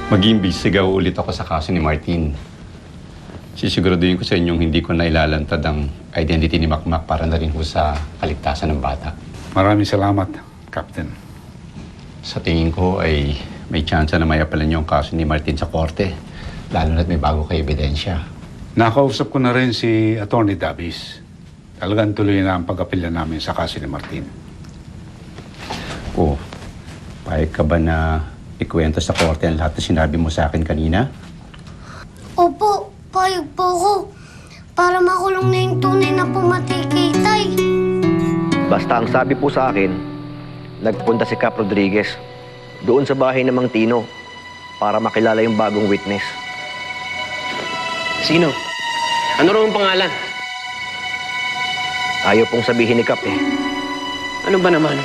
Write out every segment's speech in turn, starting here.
Mag-iimbestiga ulit ako sa kaso ni Martin. Sisiguraduhin ko sa inyong hindi ko nailalantad ang identity ni Makmak para na rin ho sa kaligtasan ng bata. Maraming salamat, Captain. Sa tingin ko ay may tsansa na mayapalan niyo ang kaso ni Martin sa korte, lalo na't may bago kay ebidensya. Nakausap ko na rin si Attorney Davis. Talagang tuloy na ang pag-apilya namin sa kaso ni Martin. Oh, payag ka ba na ikwento sa korte ang lahat na sinabi mo sa akin kanina? Opo, payag po ako. Para makulong na yung tunay na pumatikitay. Basta ang sabi po sa akin, nagpunta si Cap Rodriguez doon sa bahay ng Mang Tino para makilala yung bagong witness. Sino? Ano raw ang pangalan? Ayaw pong sabihin ni Cap eh. Ano ba naman?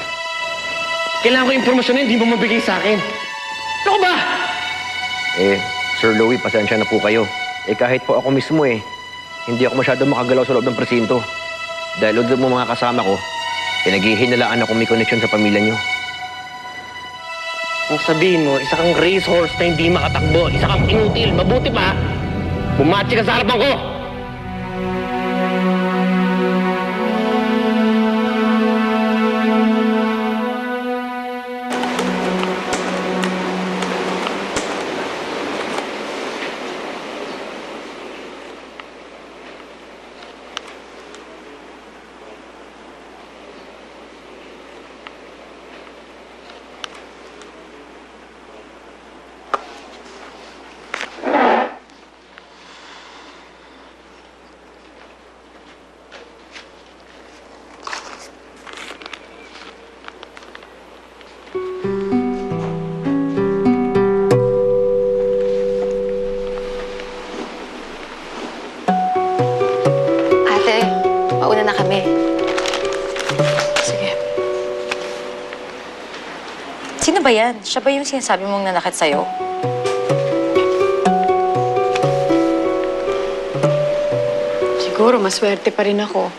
Kailangan ko impormasyon na hindi mo mabigay sa akin. Ano ba? Sir Louie, pasensya na po kayo. Kahit po ako mismo hindi ako masyado makagalaw sa loob ng presinto. Dahil doon mo mga kasama ko, pinaghihinalaan akong may connection sa pamilya niyo. Kung sabihin mo, isa kang racehorse na hindi makatakbo, isa kang inutil, mabuti pa, bumatsi ka sa harapan ko! Mauna na kami. Sige. Sino ba yan? Siya ba yung sinasabi mong nanakit sa'yo? Siguro maswerte pa rin ako.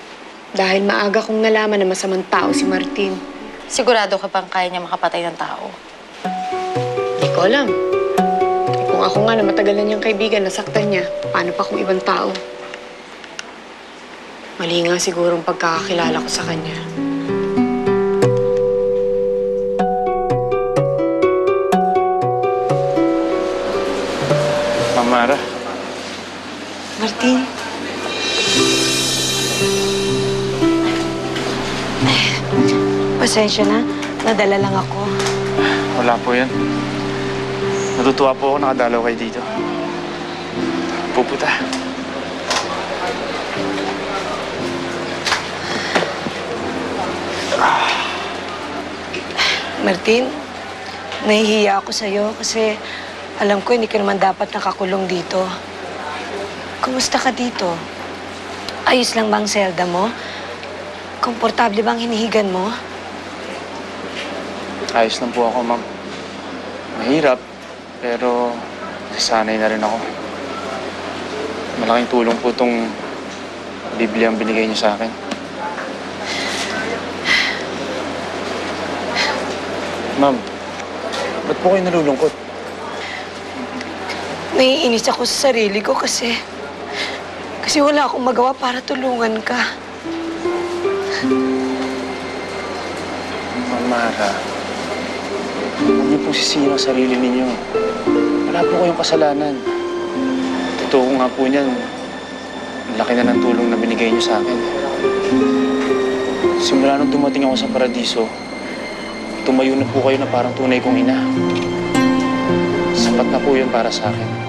Dahil maaga kong nalaman na masamang tao si Martin. Sigurado ka bang kaya niya makapatay ng tao? Hindi ko alam. Kung ako nga na matagal na niyang kaibigan, nasaktan niya, paano pa kung ibang tao? Mali nga siguro ang pagkakakilala ko sa kanya. Mara. Martin? Pasensya na. Nadala lang ako. Wala po yan. Natutuwa po ako nakadalaw kayo dito. Pupunta. Martin, nahihiya ako sa'yo kasi alam ko hindi ka naman dapat nakakulong dito. Kumusta ka dito? Ayos lang bang selda mo? Komportable bang hinihigan mo? Ayos lang po ako, ma'am. Mahirap, pero nasanay na rin ako. Malaking tulong po itong Biblia ang binigay niyo sa akin. Ma'am, ba't po kayo nalulungkot? Naiinis ako sa sarili ko kasi wala akong magawa para tulungan ka. Ma'am Mara, huwag niyo pong sisihin ang sarili ninyo. Wala po kayong kasalanan. Totoo nga po niyan, ang laki na ng tulong na binigay niyo sa akin. Simula nung dumating ako sa paradiso, tumayo na po kayo na parang tunay kong ina. Sapat na po yun para sa akin.